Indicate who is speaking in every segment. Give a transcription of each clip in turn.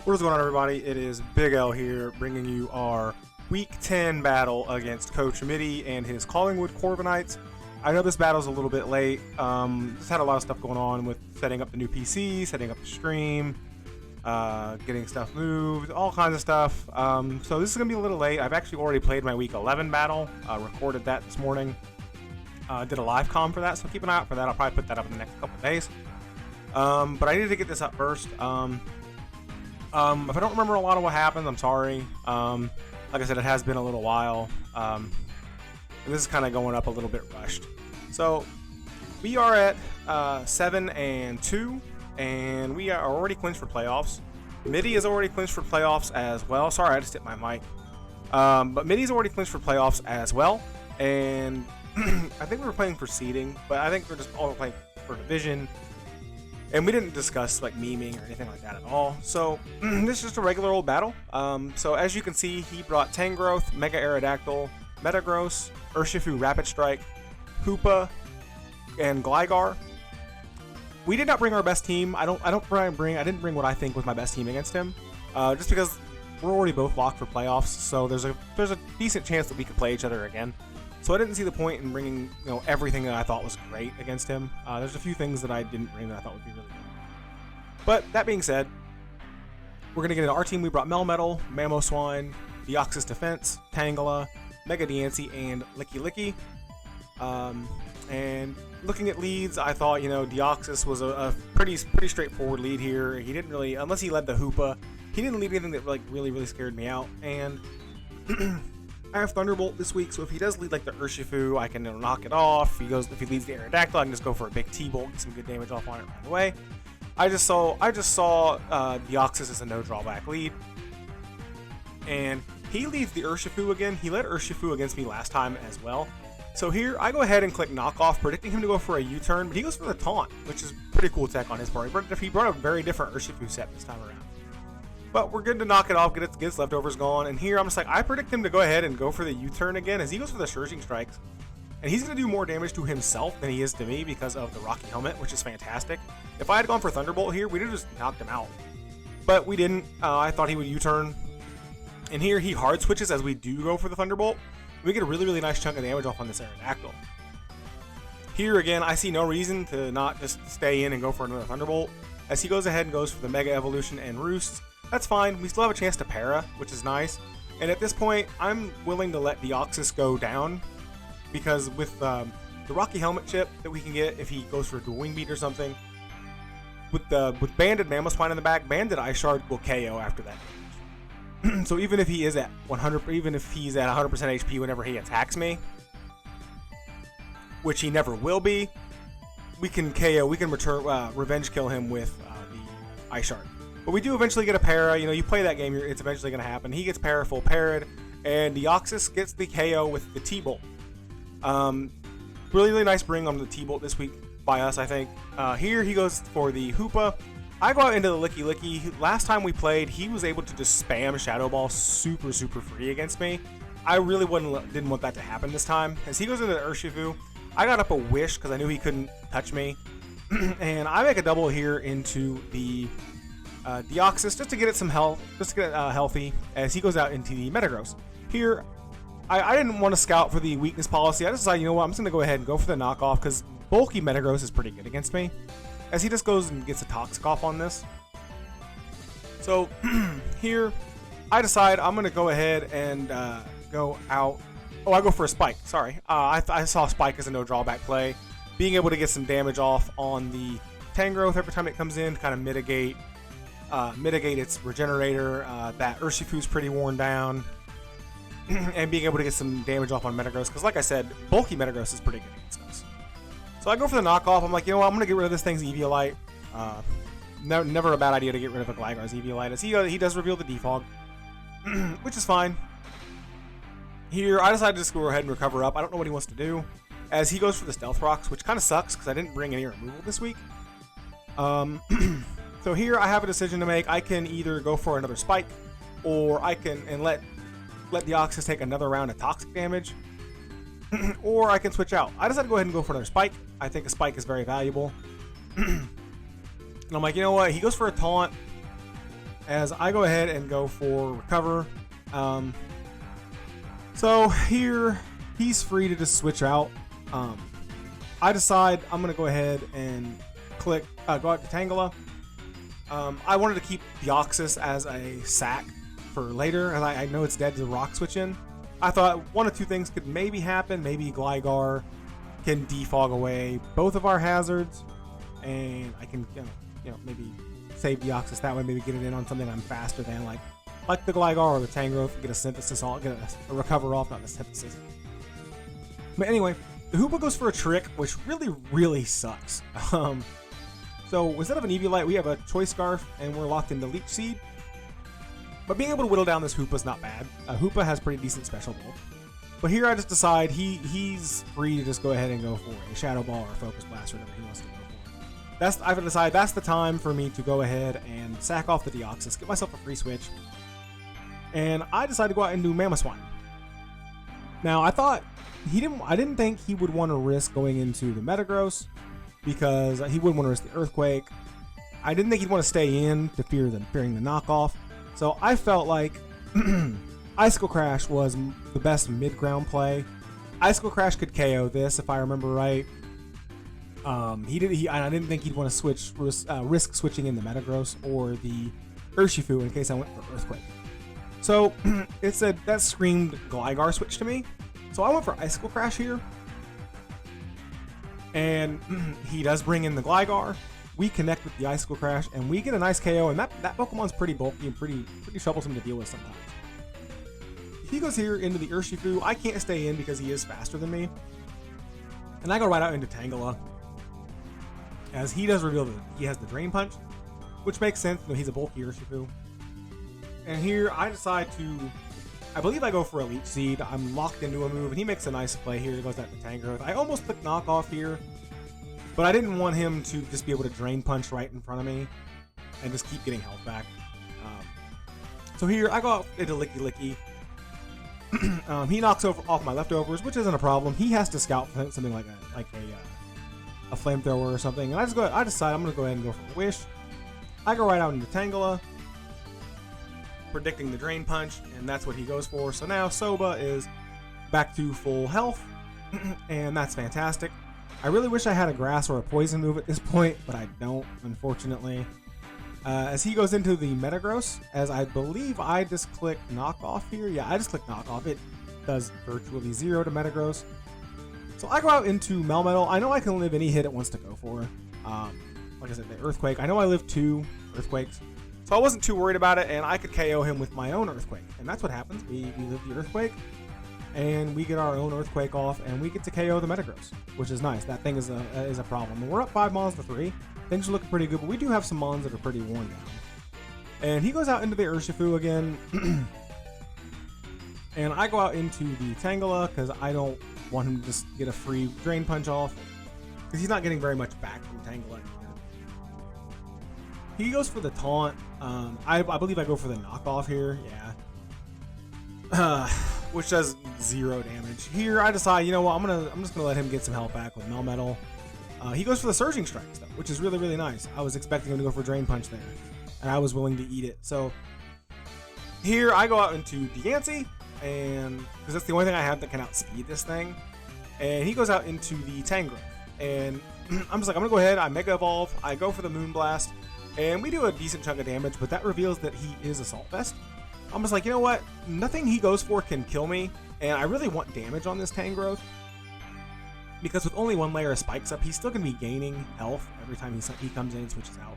Speaker 1: What is going on, everybody? It is Big L here, bringing you our Week 10 battle against Coach Middy and his Collingwood Corviknights. I know this battle's a little bit late. Just had a lot of stuff going on with setting up the new PC, setting up the stream, getting stuff moved, all kinds of stuff. So this is going to be a little late. I've actually already played my Week 11 battle, recorded that this morning. Did a live comm for that, so keep an eye out for that. I'll probably put that up in the next couple of days. But I needed to get this up first. If I don't remember a lot of what happened, I'm sorry. Like I said, it has been a little while. And this is kind of going up a little bit rushed. So we are at 7-2, and we are already clinched for playoffs. Middy is already clinched for playoffs as well. Sorry, I just hit my mic. But Middy's already clinched for playoffs as well. And I think we were playing for seeding, but I think we're just all playing for division. And we didn't discuss like memeing or anything like that at all. So this is just a regular old battle. So as you can see, he brought Tangrowth, Mega Aerodactyl, Metagross, Urshifu Rapid Strike, Hoopa, and Gligar. We did not bring our best team. I didn't bring what I think was my best team against him. Just because we're already both locked for playoffs, so there's a decent chance that we could play each other again. So I didn't see the point in bringing, everything that I thought was great against him. There's a few things that I didn't bring that I thought would be really good. But that being said, we're gonna get into our team. We brought Melmetal, Mamoswine, Deoxys Defense, Tangela, Mega Diancie, and Licky Licky. And looking at leads, I thought Deoxys was a pretty straightforward lead here. He didn't really, unless he led the Hoopa, he didn't lead anything that really scared me out. And I have Thunderbolt this week, so if he does lead like the Urshifu, I can knock it off. If he leads the Aerodactyl, I can just go for a big T-Bolt, get some good damage off on it right away. I just saw Deoxys as a no drawback lead, and he leads the Urshifu again. He led Urshifu against me last time as well. So here I go ahead and click knockoff, predicting him to go for a U-turn, but he goes for the taunt, which is pretty cool tech on his part. He brought a very different Urshifu set this time around. But we're good to knock it off, get his leftovers gone. And here I'm just like, I predict him to go ahead and go for the U-turn again as he goes for the Surging Strikes. And he's going to do more damage to himself than he is to me because of the Rocky Helmet, which is fantastic. If I had gone for Thunderbolt here, we'd have just knocked him out. But we didn't. I thought he would U-turn. And here he hard switches as we do go for the Thunderbolt. We get a really nice chunk of damage off on this Aerodactyl. Here again, I see no reason to not just stay in and go for another Thunderbolt. As he goes ahead and goes for the Mega Evolution and Roosts. That's fine. We still have a chance to para, which is nice. And at this point, I'm willing to let Deoxys go down because with the Rocky Helmet chip that we can get if he goes for a Dual Wing Beat or something, with Banded Mamoswine in the back, Banded Ice Shard will KO after that damage. So even if he is at 100, even if he's at 100% HP whenever he attacks me, which he never will be, we can KO. We can revenge kill him with the Ice Shard. But we do eventually get a para. You play that game, it's eventually going to happen. He gets para, full parried, and Deoxys gets the KO with the T-Bolt. Really nice bring on the T-Bolt this week by us, I think. Here he goes for the Hoopa. I go out into the Licky Licky. Last time we played, he was able to just spam Shadow Ball super free against me. I really didn't want that to happen this time. As he goes into the Urshifu, I got up a Wish because I knew he couldn't touch me. And I make a double here into the Deoxys just to get it some health, just to get it healthy as he goes out into the Metagross. Here, I didn't want to scout for the weakness policy. I just decided, I'm just going to go ahead and go for the knockoff because bulky Metagross is pretty good against me. As he just goes and gets a Toxic off on this. So here, I decide I'm going to go ahead and go out. Oh, I go for a Spike. Sorry. I saw Spike as a no drawback play. Being able to get some damage off on the Tangrowth every time it comes in to kind of mitigate its regenerator. That Urshifu's pretty worn down. And being able to get some damage off on Metagross. Because like I said, bulky Metagross is pretty good against us. So I go for the knockoff. I'm like, I'm going to get rid of this thing's Eviolite. Never a bad idea to get rid of a Gligar's Eviolite. As he does reveal the Defog. Which is fine. Here, I decided to just go ahead and recover up. I don't know what he wants to do. As he goes for the Stealth Rocks, which kind of sucks because I didn't bring any removal this week. So here I have a decision to make. I can either go for another Spike, or I can let Deoxys take another round of toxic damage, or I can switch out. I decided to go ahead and go for another Spike. I think a Spike is very valuable. And I'm like, you know what? He goes for a taunt. as I go ahead and go for recover. So here he's free to just switch out. I decide I'm gonna go ahead and click go out to Tangela. I wanted to keep Deoxys as a sack for later, and I know it's dead to rock switch in. I thought one of two things could maybe happen. Maybe Gligar can defog away both of our hazards, and I can maybe save Deoxys that way. Maybe get it in on something I'm faster than, like the Gligar or the Tangrowth. Get a synthesis off, get a recover off, not a synthesis. But anyway, the Hoopa goes for a trick, which really sucks. So instead of an Eviolite, we have a Choice Scarf, and we're locked into Leech Seed. But being able to whittle down this Hoopa's not bad. Hoopa has pretty decent special ball. But here I just decide he's free to just go ahead and go for a Shadow Ball or Focus Blast or whatever he wants to go for. I've decided that's the time for me to go ahead and sack off the Deoxys, get myself a free switch. And I decided to go out and do Mamoswine. Now I didn't think he would want to risk going into the Metagross, because he wouldn't want to risk the Earthquake. I didn't think he'd want to stay in to fearing the knockoff. So I felt like Icicle Crash was the best mid-ground play. Icicle Crash could KO this, if I remember right. I didn't think he'd want to risk switching in the Metagross or the Urshifu in case I went for Earthquake. So that screamed Gligar switch to me. So I went for Icicle Crash here. And he does bring in the Gligar. We connect with the Icicle Crash, and we get a nice KO. And that Pokemon's pretty bulky and pretty troublesome to deal with sometimes. He goes here into the Urshifu. I can't stay in because he is faster than me. And I go right out into Tangela, as he does reveal that he has the Drain Punch, which makes sense. He's a bulky Urshifu. And here I decide I believe I go for a Leech Seed. I'm locked into a move, and he makes a nice play here. He goes out to Tangrowth. I almost clicked Knockoff here, but I didn't want him to just be able to Drain Punch right in front of me and just keep getting health back. So here I go out into Licky Licky. He knocks off my leftovers, which isn't a problem. He has to scout something like a flamethrower or something, and I decide I'm gonna go ahead and go for a Wish. I go right out into Tangela, predicting the Drain Punch, and that's what he goes for. So now Soba is back to full health, and that's fantastic. I really wish I had a Grass or a Poison move at this point, but I don't, unfortunately. As he goes into the Metagross, as I believe I just click Knockoff here. Yeah, I just click Knockoff. It does virtually 0 to Metagross. So I go out into Melmetal. I know I can live any hit it wants to go for. Like I said, the Earthquake. I know I live 2 Earthquakes. So I wasn't too worried about it, and I could KO him with my own Earthquake. And that's what happens. We live the Earthquake, and we get our own Earthquake off, and we get to KO the Metagross, which is nice. That thing is a problem. And we're up 5 Mons to 3. Things are looking pretty good, but we do have some Mons that are pretty worn down. And he goes out into the Urshifu again. And I go out into the Tangela, because I don't want him to just get a free Drain Punch off, because he's not getting very much back from Tangela. He goes for the Taunt. I believe I go for the Knockoff here. Yeah. Which does 0 damage. Here I decide, you know what, I'm just gonna let him get some health back with Melmetal. He goes for the Surging Strikes though, which is really nice. I was expecting him to go for Drain Punch there, and I was willing to eat it. So here I go out into Diancie, and because that's the only thing I have that can outspeed this thing. And he goes out into the Tangrowth, and I'm just like, I'm gonna go ahead. I Mega Evolve. I go for the Moonblast. And we do a decent chunk of damage, but that reveals that he is Assault Vest. I'm just like, you know what? Nothing he goes for can kill me, and I really want damage on this Tangrowth, because with only 1 layer of spikes up, he's still going to be gaining health every time he comes in and switches out.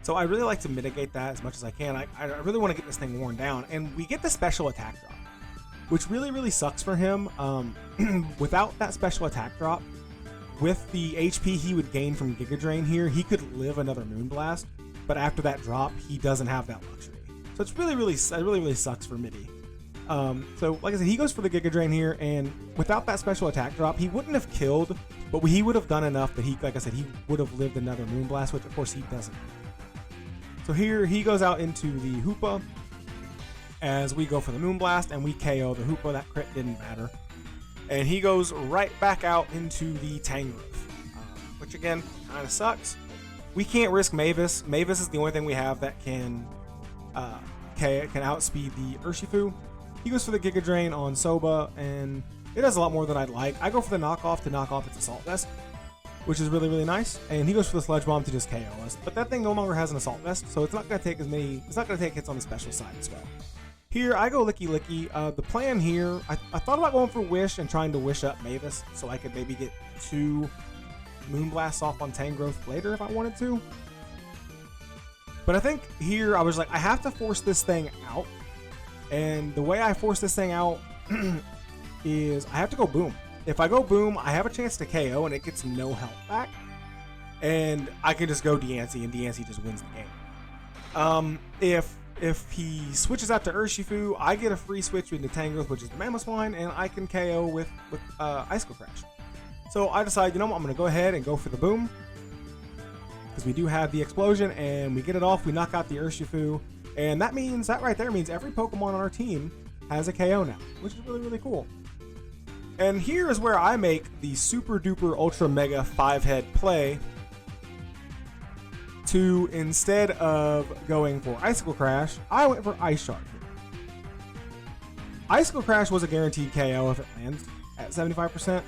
Speaker 1: So I really like to mitigate that as much as I can. I really want to get this thing worn down, and we get the special attack drop, which really sucks for him. Without that special attack drop, with the HP he would gain from Giga Drain here, he could live another Moonblast. But after that drop, he doesn't have that luxury. So it's really sucks for Middy. So like I said, he goes for the Giga Drain here, and without that special attack drop, he wouldn't have killed, but he would have done enough that like I said, he would have lived another Moonblast, which of course he doesn't. So here he goes out into the Hoopa, as we go for the Moonblast, and we KO the Hoopa. That crit didn't matter. And he goes right back out into the Tangrowth, which again, kind of sucks. We can't risk Mavis. Mavis is the only thing we have that can can outspeed the Urshifu. He goes for the Giga Drain on Soba, and it does a lot more than I'd like. I go for the knockoff to knock off its Assault Vest, which is really, really nice. And he goes for the Sludge Bomb to just KO us. But that thing no longer has an Assault Vest, so it's not going to take it's not going to take hits on the special side as well. Here, I go Licky Licky. The plan here, I thought about going for Wish and trying to Wish up Mavis so I could maybe get 2 Moonblasts off on Tangrowth later if I wanted to. But I think here I was like, I have to force this thing out. And the way I force this thing out is I have to go Boom. If I go Boom, I have a chance to KO and it gets no health back. And I can just go Diancie and Diancie just wins the game. If he switches out to Urshifu, I get a free switch into Tangrowth, which is the Mamoswine, and I can KO with Icicle Crash. So I decide, you know what, I'm going to go ahead and go for the Boom. Because we do have the Explosion, and we get it off, we knock out the Urshifu. And that right there means every Pokemon on our team has a KO now, which is really, really cool. And here is where I make the super duper ultra mega 5-head play to, instead of going for Icicle Crash, I went for Ice Shard here. Icicle Crash was a guaranteed KO if it lands at 75%.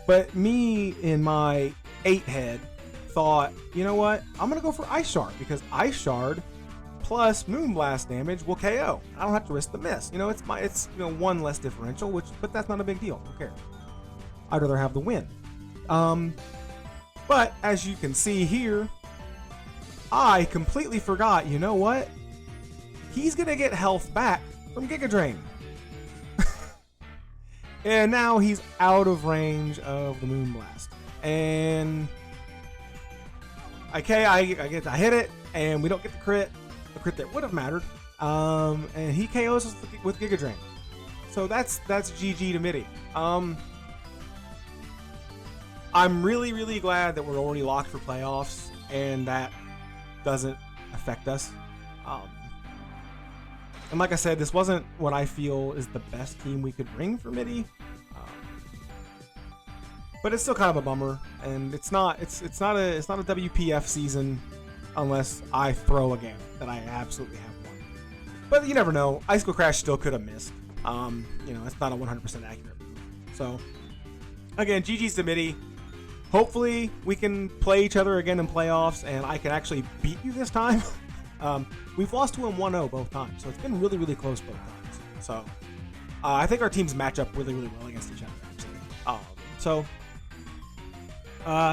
Speaker 1: But me in my 8-head thought, you know what? I'm going to go for Ice Shard because Ice Shard plus Moonblast damage will KO. I don't have to risk the miss. You know, it's one less differential, but that's not a big deal. Who cares? I'd rather have the win. But as you can see here, I completely forgot, you know what? He's going to get health back from Giga Drain. And now he's out of range of the Moonblast. And okay, I hit it, and we don't get the crit. The crit that would have mattered. And he KOs us with Giga Drain. So that's GG to Middy. I'm really, really glad that we're already locked for playoffs, and that doesn't affect us. And like I said, this wasn't what I feel is the best team we could bring for Middy. But it's still kind of a bummer, and it's not a WPF season unless I throw a game that I absolutely have won. But you never know. Icicle Crash still could have missed. You know, it's not a 100% accurate. So again, GG's to Middy. Hopefully we can play each other again in playoffs, and I can actually beat you this time. We've lost to him 1-0 both times, so it's been really, really close both times. So I think our teams match up really, really well against each other, actually.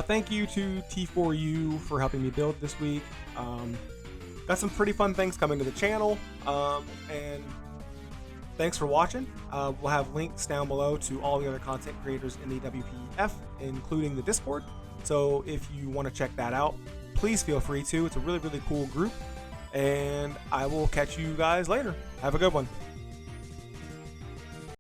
Speaker 1: Thank you to T4U for helping me build this week. Got some pretty fun things coming to the channel, and thanks for watching. We'll have links down below to all the other content creators in the WPF, including the Discord. So if you want to check that out, please feel free to. It's a really, really cool group. And I will catch you guys later. Have a good one.